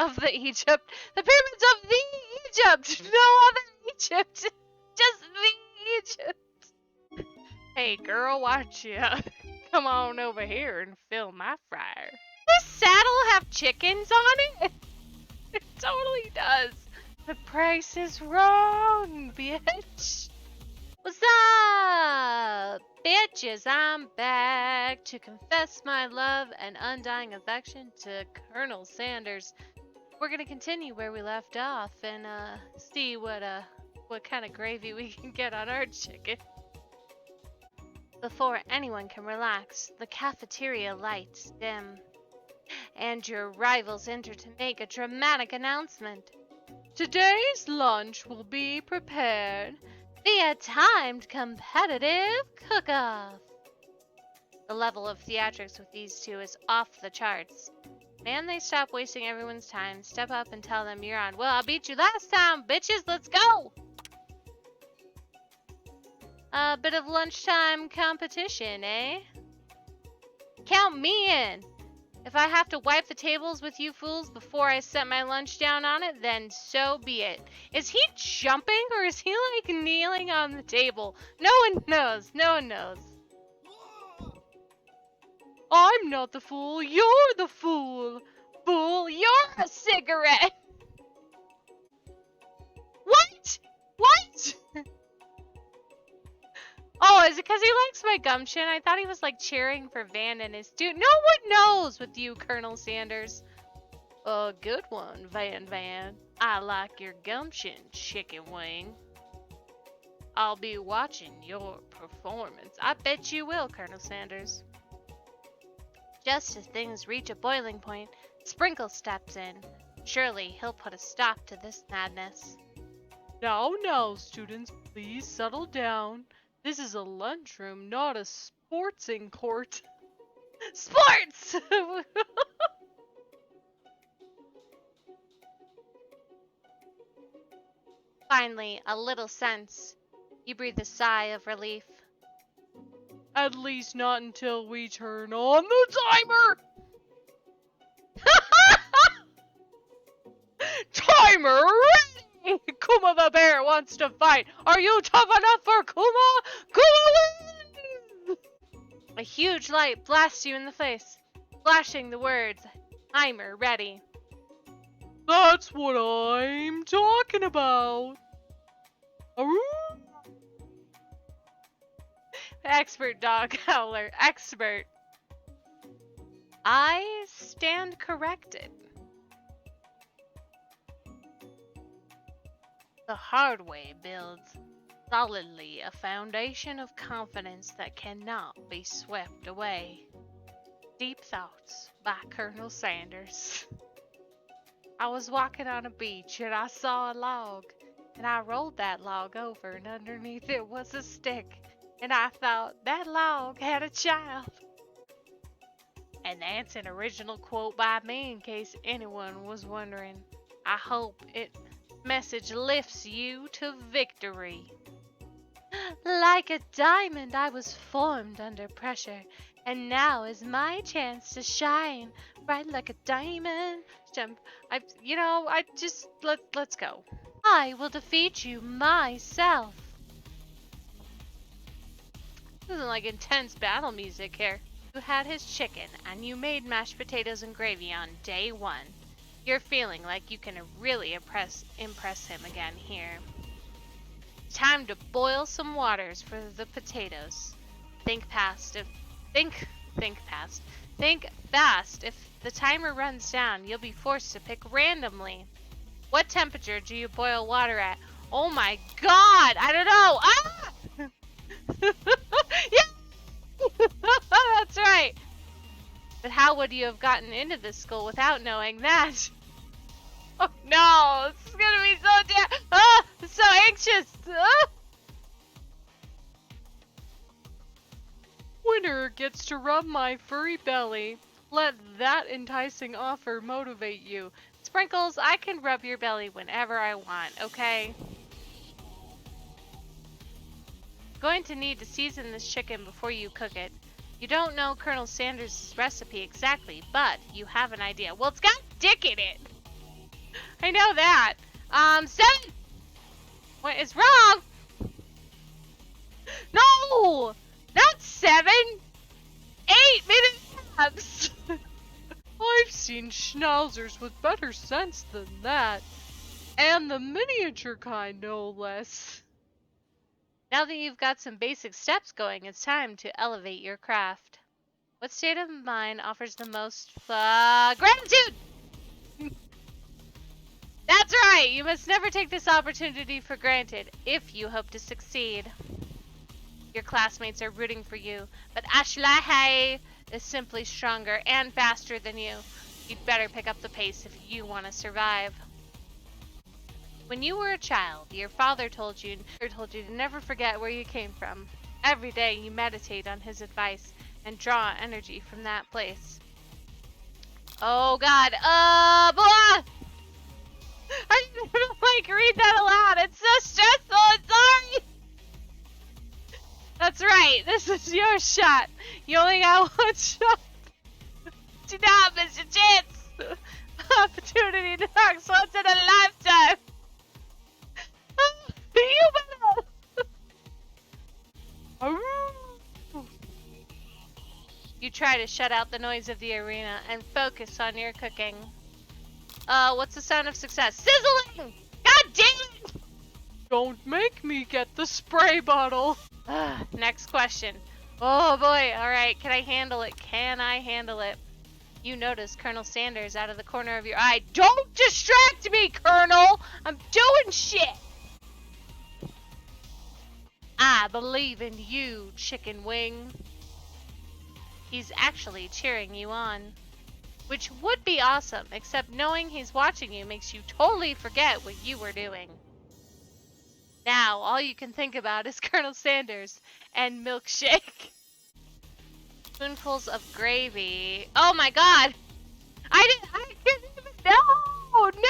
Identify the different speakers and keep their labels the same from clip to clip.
Speaker 1: of the Egypt. The pyramids of the Egypt. No other Egypt. Just the Egypt. Hey, girl, watch ya. Come on over here and fill my fryer. Does this saddle have chickens on it? It totally does. The price is wrong, bitch. What's up, bitches? I'm back to confess my love and undying affection to Colonel Sanders. We're gonna continue where we left off and see what kind of gravy we can get on our chicken. Before anyone can relax, the cafeteria lights dim, and your rivals enter to make a dramatic announcement. Today's lunch will be prepared via timed competitive cook-off. The level of theatrics with these two is off the charts. Man, they stop wasting everyone's time, step up and tell them you're on. Well, I beat you last time, bitches, let's go! A bit of lunchtime competition, eh? Count me in! If I have to wipe the tables with you fools before I set my lunch down on it, then so be it. Is he jumping or is he like kneeling on the table? No one knows. No one knows. I'm not the fool. You're the fool. Fool, you're a cigarette. What? What? Oh, is it because he likes my gumption? I thought he was like cheering for Van and his dude. No one knows with you, Colonel Sanders. A good one, Van. I like your gumption, chicken wing. I'll be watching your performance. I bet you will, Colonel Sanders. Just as things reach a boiling point, Sprinkle steps in. Surely he'll put a stop to this madness. Now, students, please settle down. This is a lunchroom, not a sportsing court. Sports! Finally, a little sense. You breathe a sigh of relief. At least not until we turn on the timer! Timer ready! Kuma the bear wants to fight. Are you tough enough for Kuma? Kuma wins! A huge light blasts you in the face, flashing the words, timer ready. That's what I'm talking about. Expert dog howler, expert. I stand corrected. The hard way builds solidly a foundation of confidence that cannot be swept away. Deep Thoughts by Colonel Sanders. I was walking on a beach and I saw a log, and I rolled that log over, and underneath it was a stick, and I thought that log had a child. And that's an original quote by me in case anyone was wondering. I hope it message lifts you to victory. Like a diamond, I was formed under pressure, and now is my chance to shine bright like a diamond. Let's go. I will defeat you myself. This isn't like intense battle music here. You had his chicken, and you made mashed potatoes and gravy on day one. You're feeling like you can really impress him again here. Time to boil some waters for the potatoes. Think fast. If the timer runs down, you'll be forced to pick randomly. What temperature do you boil water at? Oh my god! I don't know! Ah! Yeah! That's right! But how would you have gotten into this school without knowing that? Oh no! This is gonna be so I'm so anxious! Ah! Winner gets to rub my furry belly. Let that enticing offer motivate you. Sprinkles, I can rub your belly whenever I want, okay? Going to need to season this chicken before you cook it. You don't know Colonel Sanders' recipe exactly, but you have an idea. Well, it's got dick in it! I know that. 7. What is wrong? No! Not 7! 8 minute abs! I've seen schnauzers with better sense than that. And the miniature kind, no less. Now that you've got some basic steps going, it's time to elevate your craft. What state of mind offers the most gratitude? That's right! You must never take this opportunity for granted if you hope to succeed. Your classmates are rooting for you, but Ashley is simply stronger and faster than you. You'd better pick up the pace if you want to survive. When you were a child, your father told you to never forget where you came from. Every day you meditate on his advice and draw energy from that place. Oh God, boy! I didn't even read that aloud. It's so stressful. I'm sorry. That's right. This is your shot. You only got one shot. Do not miss your chance. Opportunity knocks once in a lifetime. You better. You try to shut out the noise of the arena and focus on your cooking. What's the sound of success? Sizzling! God damn it! Don't make me get the spray bottle. Next question. Oh boy, alright, can I handle it? Can I handle it? You notice Colonel Sanders out of the corner of your eye. Don't distract me, Colonel! I'm doing shit! I believe in you, chicken wing. He's actually cheering you on. Which would be awesome, except knowing he's watching you makes you totally forget what you were doing. Now, all you can think about is Colonel Sanders and milkshake. Spoonfuls of gravy. Oh my God! I didn't even know! No!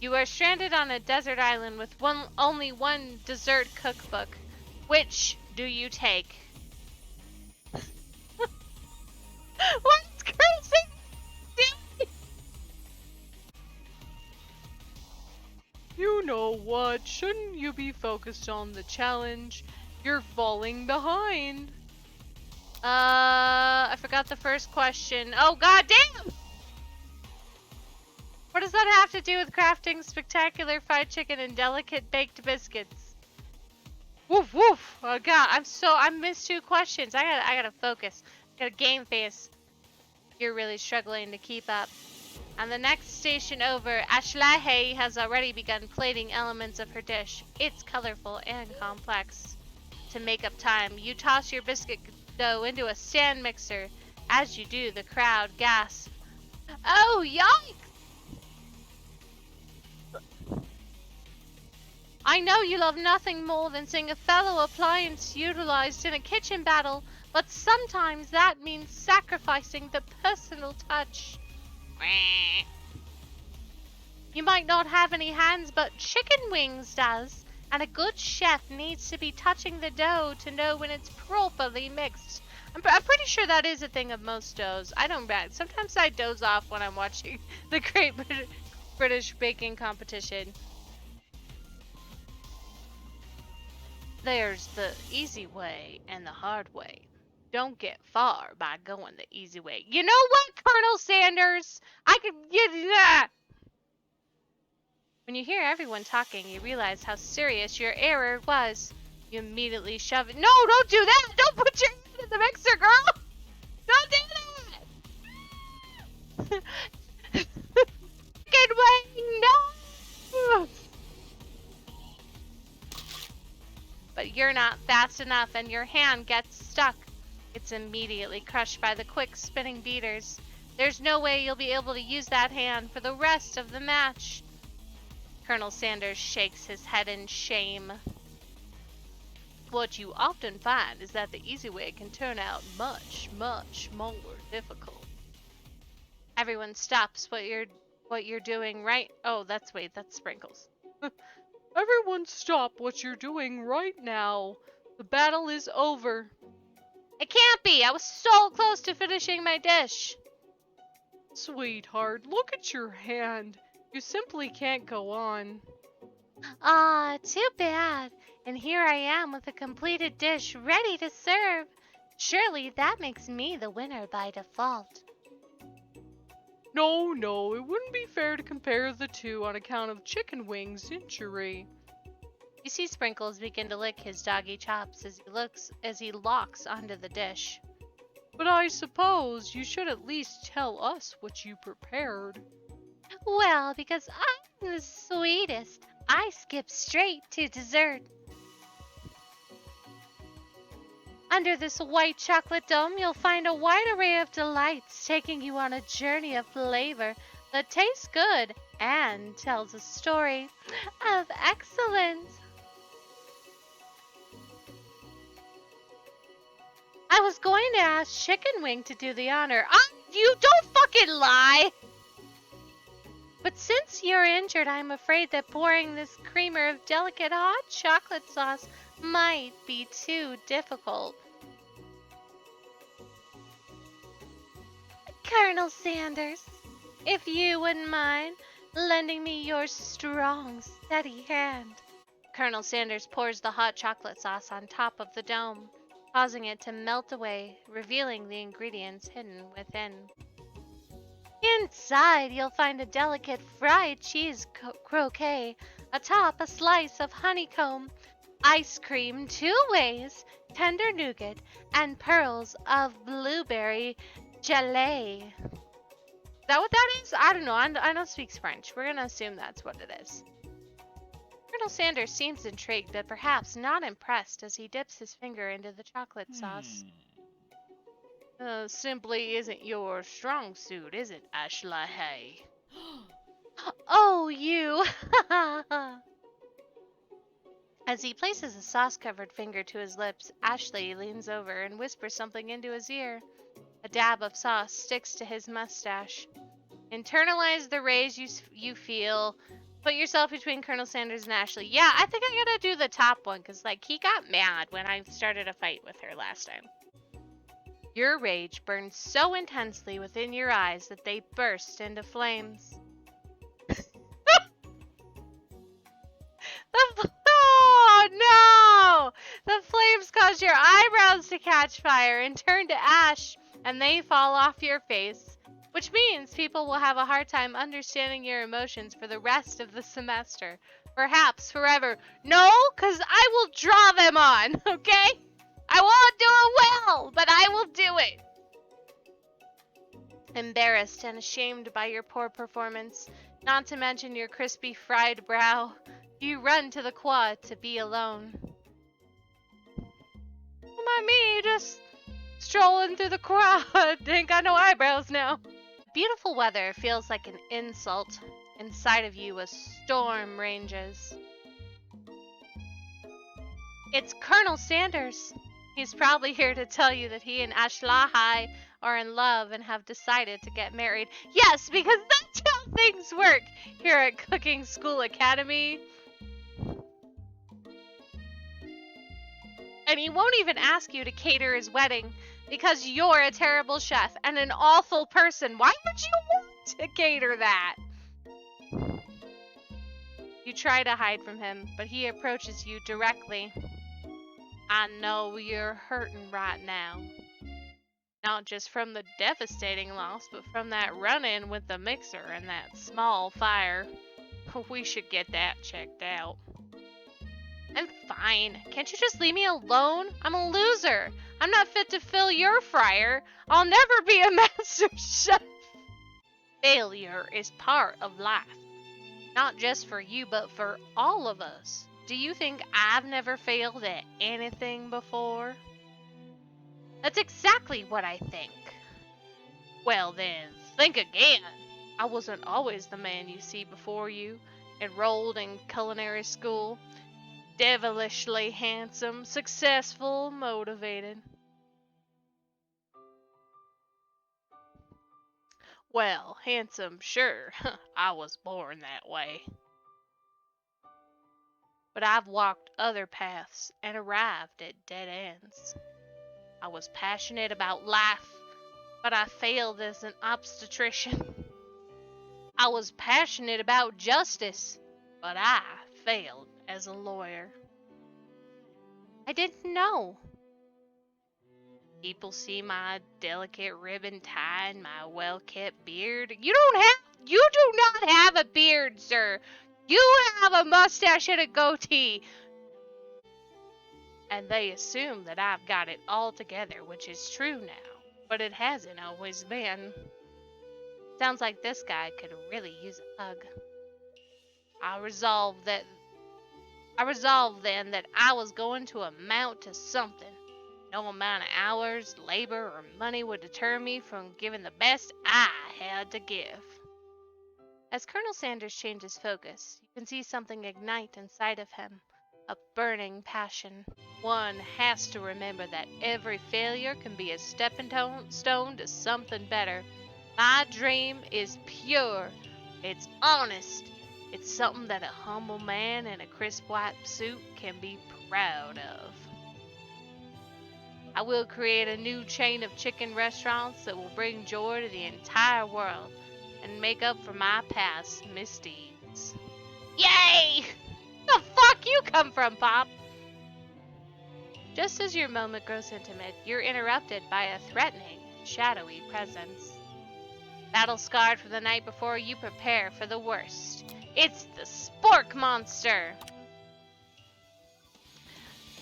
Speaker 1: You are stranded on a desert island with only one dessert cookbook. Which do you take? What's crazy? You know what? Shouldn't you be focused on the challenge? You're falling behind. I forgot the first question. Oh, God damn! What does that have to do with crafting spectacular fried chicken and delicate baked biscuits? Woof woof! Oh God, I missed 2 questions. I gotta focus. I got a game face. You're really struggling to keep up. On the next station over, Ashley has already begun plating elements of her dish. It's colorful and complex. To make up time, you toss your biscuit dough into a stand mixer. As you do, the crowd gasps. Oh, yikes! I know you love nothing more than seeing a fellow appliance utilized in a kitchen battle, but sometimes that means sacrificing the personal touch. You might not have any hands, but chicken wings does, and a good chef needs to be touching the dough to know when it's properly mixed. I'm pretty sure that is a thing of most doughs. I don't bet. Sometimes I doze off when I'm watching the Great British Baking Competition. There's the easy way and the hard way. Don't get far by going the easy way. You know what, Colonel Sanders? I could get that. When you hear everyone talking, you realize how serious your error was. You immediately shove it. No, don't do that! Don't put your hand in the mixer, girl! Don't do that! Chicken wing, no! But you're not fast enough and your hand gets stuck. It's immediately crushed by the quick spinning beaters. There's no way you'll be able to use that hand for the rest of the match. Colonel Sanders shakes his head in shame. What you often find is that the easy way can turn out much, much more difficult. Everyone stops what you're doing right. Oh, that's sprinkles. Everyone stop what you're doing right now. The battle is over. It can't be. I was so close to finishing my dish. Sweetheart, look at your hand. You simply can't go on.
Speaker 2: Ah, too bad. And here I am with a completed dish ready to serve. Surely that makes me the winner by default.
Speaker 1: No, it wouldn't be fair to compare the two on account of chicken wings injury.
Speaker 2: You see Sprinkles begin to lick his doggy chops as he locks onto the dish.
Speaker 1: But I suppose you should at least tell us what you prepared.
Speaker 2: Well, because I'm the sweetest, I skip straight to dessert. Under this white chocolate dome, you'll find a wide array of delights, taking you on a journey of flavor that tastes good and tells a story of excellence. I was going to ask Chicken Wing to do the honor. You don't fucking lie! But since you're injured, I'm afraid that pouring this creamer of delicate hot chocolate sauce might be too difficult. Colonel Sanders, if you wouldn't mind lending me your strong, steady hand. Colonel Sanders pours the hot chocolate sauce on top of the dome, causing it to melt away, revealing the ingredients hidden within. Inside, you'll find a delicate fried cheese croquet, atop a slice of honeycomb, ice cream 2 ways, tender nougat, and pearls of blueberry gelée. Is that what that is? I don't know. I don't speak French. We're going to assume that's what it is. Colonel Sanders seems intrigued, but perhaps not impressed as he dips his finger into the chocolate sauce.
Speaker 1: Simply isn't your strong suit, is it, Ashley?
Speaker 2: Oh, you! As he places a sauce-covered finger to his lips, Ashley leans over and whispers something into his ear. A dab of sauce sticks to his mustache. Internalize the rage you feel. Put yourself between Colonel Sanders and Ashley. Yeah, I think I'm gonna do the top one, because, he got mad when I started a fight with her last time. Your rage burns so intensely within your eyes that they burst into flames. Oh, no! The flames cause your eyebrows to catch fire and turn to ash, and they fall off your face, which means people will have a hard time understanding your emotions for the rest of the semester. Perhaps forever. No, because I will draw them on, okay? I won't do it well, but I will do it. Embarrassed and ashamed by your poor performance, not to mention your crispy fried brow, you run to the quad to be alone. Why me, just strolling through the crowd. Ain't got no eyebrows now. Beautiful weather feels like an insult. Inside of you a storm ranges. It's Colonel Sanders. He's probably here to tell you that he and Ashlahai are in love and have decided to get married. Yes, because that's how things work here at Cooking School Academy. And he won't even ask you to cater his wedding because you're a terrible chef and an awful person. Why would you want to cater that? You try to hide from him, but he approaches you directly. I know you're hurting right now. Not just from the devastating loss, but from that run-in with the mixer and that small fire. We should get that checked out. I'm fine. Can't you just leave me alone? I'm a loser. I'm not fit to fill your fryer. I'll never be a master chef. Failure is part of life. Not just for you, but for all of us. Do you think I've never failed at anything before? That's exactly what I think. Well then, think again. I wasn't always the man you see before you, enrolled in culinary school, devilishly handsome, successful, motivated. Well, handsome, sure. I was born that way. But I've walked other paths and arrived at dead ends. I was passionate about life, but I failed as an obstetrician. I was passionate about justice, but I failed as a lawyer. I didn't know. People see my delicate ribbon tie and my well-kept beard. You do not have a beard, sir. You have a mustache and a goatee. And they assume that I've got it all together, which is true now, but it hasn't always been. Sounds like this guy could really use a hug. I resolved then that I was going to amount to something. No amount of hours, labor, or money would deter me from giving the best I had to give. As Colonel Sanders changes focus, you can see something ignite inside of him. A burning passion. One has to remember that every failure can be a stepping stone to something better. My dream is pure. It's honest. It's something that a humble man in a crisp white suit can be proud of. I will create a new chain of chicken restaurants that will bring joy to the entire world and make up for my past misdeeds. Yay! Where the fuck you come from, Pop? Just as your moment grows intimate, you're interrupted by a threatening, shadowy presence. Battle scarred from the night before, you prepare for the worst. It's the Spork Monster!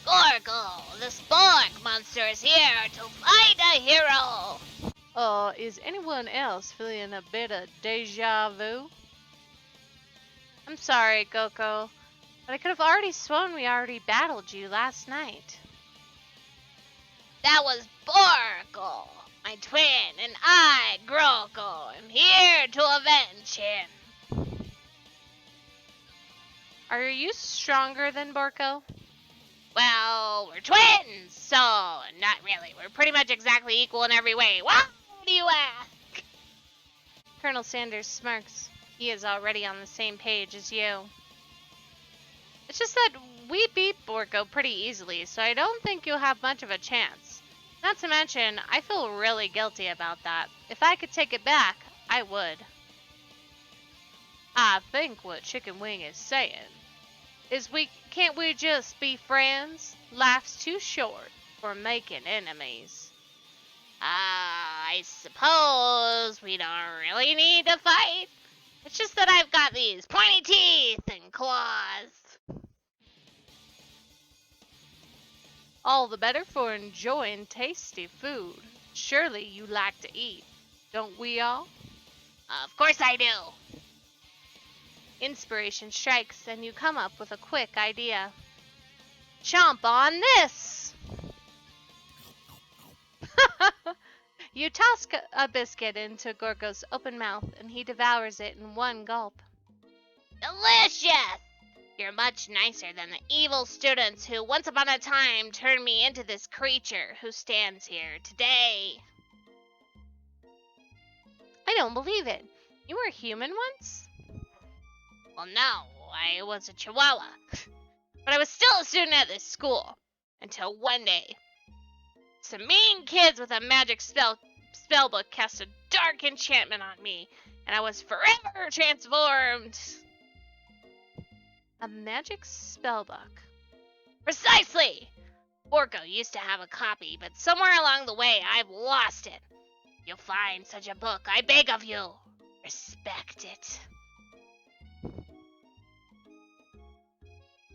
Speaker 3: Gorgle, the Spork Monster is here to fight a hero!
Speaker 2: Is anyone else feeling a bit of deja vu? I'm sorry, Goko, but I could have already sworn we already battled you last night.
Speaker 3: That was Borgle, my twin, and I, Groko, am here to avenge him.
Speaker 2: Are you stronger than Borko?
Speaker 3: Well, we're twins, so not really. We're pretty much exactly equal in every way. Why do you ask?
Speaker 2: Colonel Sanders smirks. He is already on the same page as you. It's just that we beat Borko pretty easily, so I don't think you'll have much of a chance. Not to mention, I feel really guilty about that. If I could take it back, I would. I think what Chicken Wing is saying is can't we just be friends? Life's too short for making enemies.
Speaker 3: I suppose we don't really need to fight. It's just that I've got these pointy teeth and claws.
Speaker 2: All the better for enjoying tasty food. Surely you like to eat, don't we all?
Speaker 3: Of course I do.
Speaker 2: Inspiration strikes and you come up with a quick idea. Chomp on this! You toss a biscuit into Gorgo's open mouth and he devours it in one gulp.
Speaker 3: Delicious! You're much nicer than the evil students who once upon a time turned me into this creature who stands here today.
Speaker 2: I don't believe it. You were human once?
Speaker 3: Well, no, I was a chihuahua. But I was still a student at this school. Until one day, some mean kids with a magic spellbook cast a dark enchantment on me, and I was forever transformed.
Speaker 2: A magic spellbook?
Speaker 3: Precisely! Borko used to have a copy, but somewhere along the way I've lost it. If you'll find such a book, I beg of you, respect it.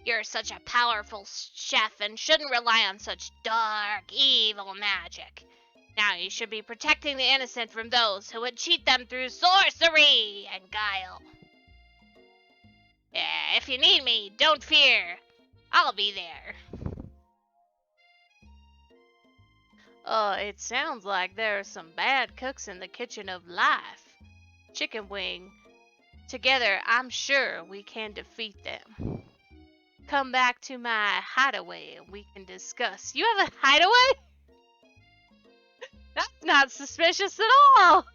Speaker 3: You're such a powerful chef and shouldn't rely on such dark, evil magic. Now you should be protecting the innocent from those who would cheat them through sorcery and guile. Yeah, if you need me, don't fear. I'll be there.
Speaker 2: It sounds like there are some bad cooks in the kitchen of life. Chicken Wing. Together, I'm sure we can defeat them. Come back to my hideaway and we can discuss. You have a hideaway? That's not suspicious at all.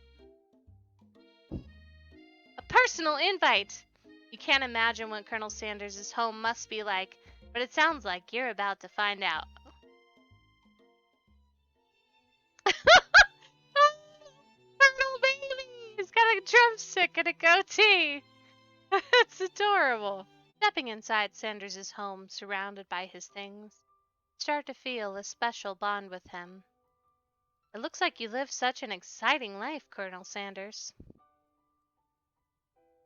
Speaker 2: A personal invite. You can't imagine what Colonel Sanders' home must be like, but it sounds like you're about to find out. drumstick and a goatee. It's adorable. Stepping inside Sanders' home, surrounded by his things, start to feel a special bond with him. It looks like you live such an exciting life, Colonel Sanders.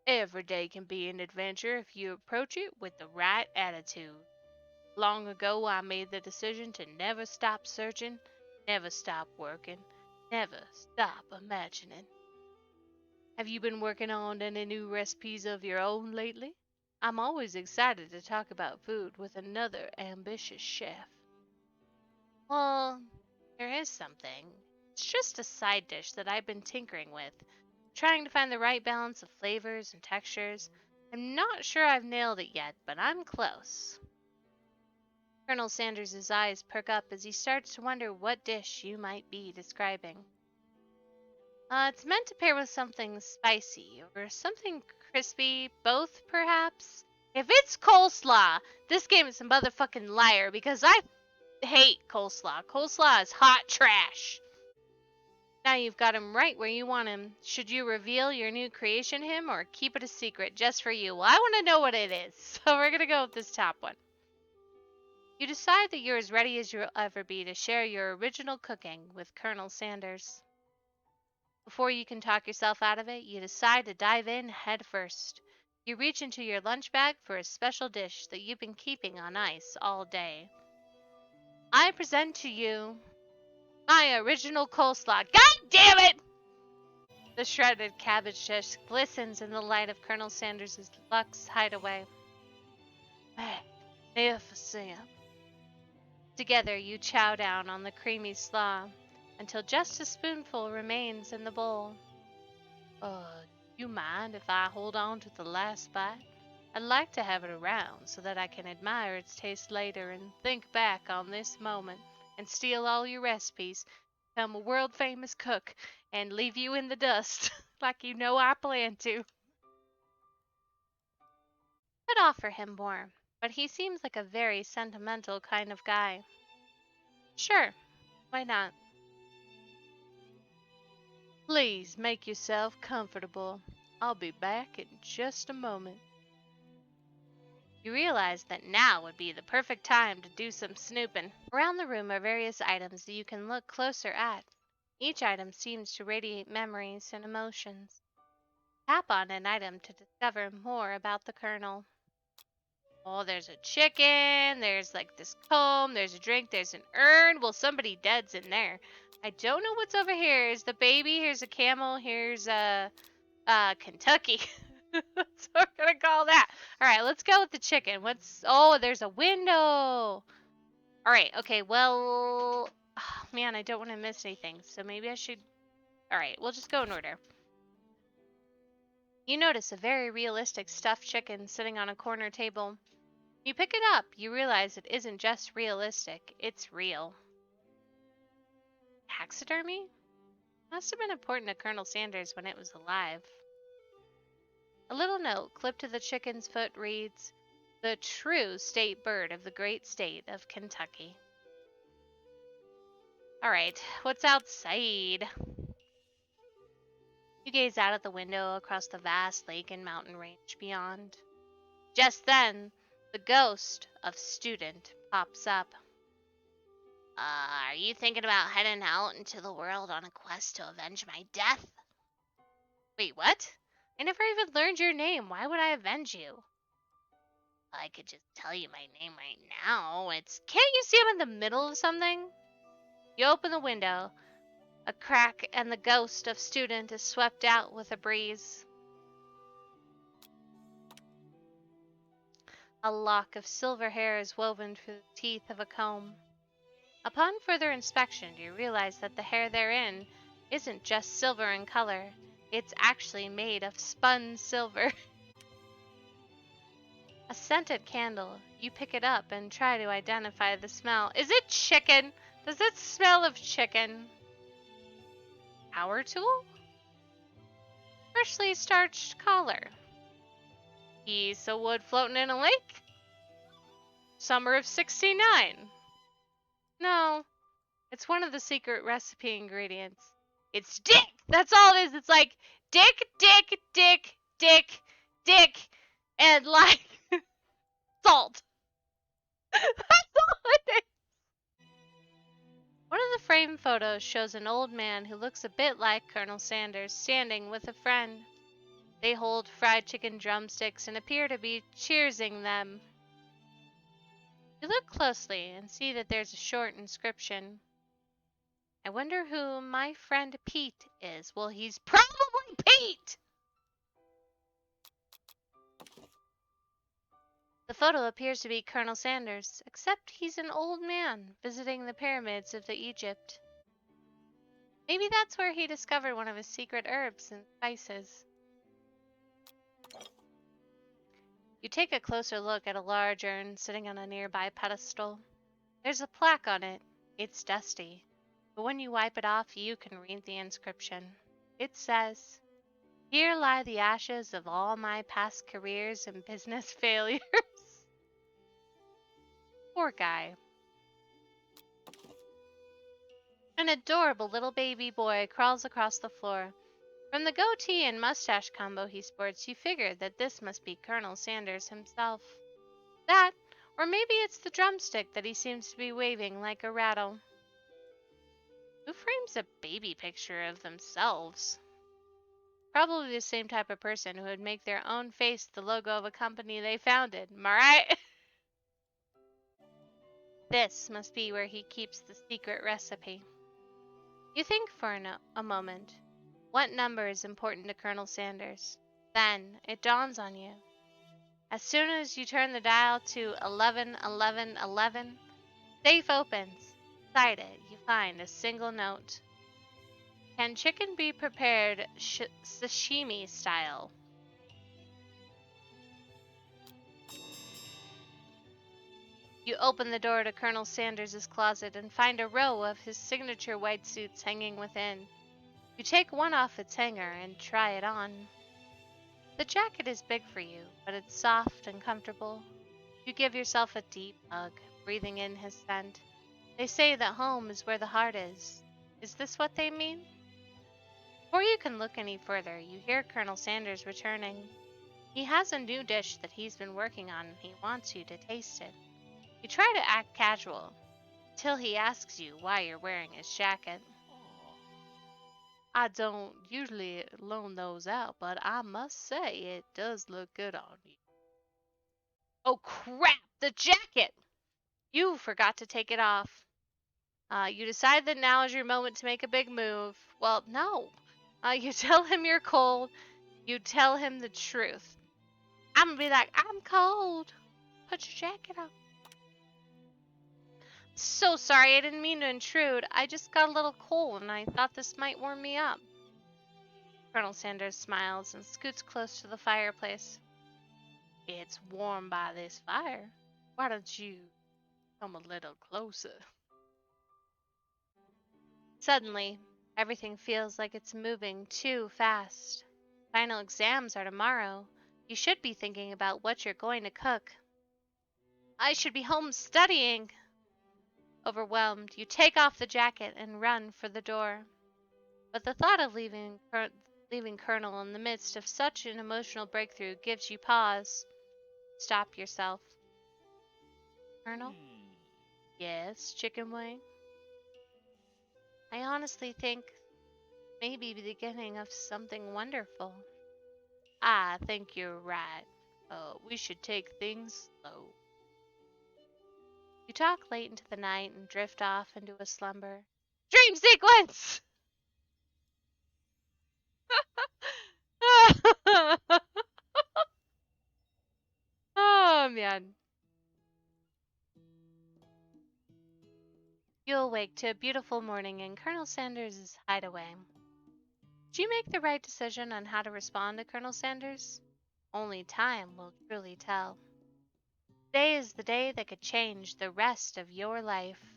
Speaker 2: Every day can be an adventure if you approach it with the right attitude. Long ago, I made the decision to never stop searching, never stop working, never stop imagining. Have you been working on any new recipes of your own lately? I'm always excited to talk about food with another ambitious chef. Well, there is something. It's just a side dish that I've been tinkering with, trying to find the right balance of flavors and textures. I'm not sure I've nailed it yet, but I'm close. Colonel Sanders' eyes perk up as he starts to wonder what dish you might be describing. It's meant to pair with something spicy or something crispy, both perhaps. If it's coleslaw, this game is a motherfucking liar because I hate coleslaw. Coleslaw is hot trash. Now you've got him right where you want him. Should you reveal your new creation him or keep it a secret just for you? Well, I want to know what it is, so we're going to go with this top one. You decide that you're as ready as you'll ever be to share your original cooking with Colonel Sanders. Before you can talk yourself out of it, you decide to dive in head first. You reach into your lunch bag for a special dish that you've been keeping on ice all day. I present to you my original coleslaw. God damn it! The shredded cabbage dish glistens in the light of Colonel Sanders' luxe hideaway. Magnificent. Together you chow down on the creamy slaw until just a spoonful remains in the bowl. Do you mind if I hold on to the last bite? I'd like to have it around so that I can admire its taste later and think back on this moment and steal all your recipes, become a world-famous cook, and leave you in the dust like you know I plan to. I'd offer him more, but he seems like a very sentimental kind of guy. Sure, why not? Please make yourself comfortable. I'll be back in just a moment. You realize that now would be the perfect time to do some snooping. Around the room are various items that you can look closer at. Each item seems to radiate memories and emotions. Tap on an item to discover more about the Colonel. Oh, there's a chicken, there's like this comb, there's a drink, there's an urn. Well, somebody dead's in there. I don't know what's over here. Here's the baby, here's a camel, here's a Kentucky. That's what we're gonna call that. Alright, let's go with the chicken. Oh, there's a window. Alright, okay, well, oh, man, I don't want to miss anything, so maybe I should. Alright, we'll just go in order. You notice a very realistic stuffed chicken sitting on a corner table. You pick it up, you realize it isn't just realistic, it's real. Taxidermy? Must have been important to Colonel Sanders when it was alive. A little note clipped to the chicken's foot reads, "The true state bird of the great state of Kentucky." Alright, what's outside? You gaze out at the window across the vast lake and mountain range beyond. Just then, the ghost of Student pops up.
Speaker 3: Are you thinking about heading out into the world on a quest to avenge my death?
Speaker 2: Wait, what? I never even learned your name. Why would I avenge you?
Speaker 3: I could just tell you my name right now.
Speaker 2: Can't you see I'm in the middle of something? You open the window. A crack and the ghost of Student is swept out with a breeze. A lock of silver hair is woven through the teeth of a comb. Upon further inspection, you realize that the hair therein isn't just silver in color. It's actually made of spun silver. A scented candle. You pick it up and try to identify the smell. Is it chicken? Does it smell of chicken? Power tool? Freshly starched collar. Piece of wood floating in a lake? Summer of '69. No, it's one of the secret recipe ingredients. It's dick! That's all it is. It's like dick, and like salt. That's all it is. One of the frame photos shows an old man who looks a bit like Colonel Sanders standing with a friend. They hold fried chicken drumsticks and appear to be cheersing them. You look closely and see that there's a short inscription. I wonder who my friend Pete is. Well, he's probably Pete! The photo appears to be Colonel Sanders, except he's an old man visiting the pyramids of the Egypt. Maybe that's where he discovered one of his secret herbs and spices. You take a closer look at a large urn sitting on a nearby pedestal. There's a plaque on it. It's dusty, but when you wipe it off, you can read the inscription. It says, "Here lie the ashes of all my past careers and business failures." Poor guy. An adorable little baby boy crawls across the floor. From the goatee and mustache combo he sports, you figure that this must be Colonel Sanders himself. That, or maybe it's the drumstick that he seems to be waving like a rattle. Who frames a baby picture of themselves? Probably the same type of person who would make their own face the logo of a company they founded. Am I right? This must be where he keeps the secret recipe. You think for a moment. What number is important to Colonel Sanders? Then it dawns on you. As soon as you turn the dial to 111111, safe opens. Inside it, you find a single note. Can chicken be prepared sashimi style? You open the door to Colonel Sanders' closet and find a row of his signature white suits hanging within. You take one off its hanger and try it on. The jacket is big for you, but it's soft and comfortable. You give yourself a deep hug, breathing in his scent. They say that home is where the heart is. Is this what they mean? Before you can look any further, you hear Colonel Sanders returning. He has a new dish that he's been working on and he wants you to taste it. You try to act casual, till he asks you why you're wearing his jacket. I don't usually loan those out, but I must say it does look good on you. Oh crap, the jacket! You forgot to take it off. You decide that now is your moment to make a big move. Well, no. You tell him you're cold. You tell him the truth. I'm gonna be like, I'm cold. Put your jacket on. So sorry, I didn't mean to intrude. I just got a little cold and I thought this might warm me up. Colonel Sanders smiles and scoots close to the fireplace. It's warm by this fire. Why don't you come a little closer? Suddenly, everything feels like it's moving too fast. Final exams are tomorrow. You should be thinking about what you're going to cook. I should be home studying. Overwhelmed, you take off the jacket and run for the door. But the thought of leaving Colonel in the midst of such an emotional breakthrough gives you pause. Stop yourself. Colonel? Yes, chicken wing? I honestly think maybe the beginning of something wonderful. I think you're right. We should take things slow. You talk late into the night and drift off into a slumber. Dream sequence! Oh, man. You awake to a beautiful morning in Colonel Sanders' hideaway. Did you make the right decision on how to respond to Colonel Sanders? Only time will truly tell. Today is the day that could change the rest of your life.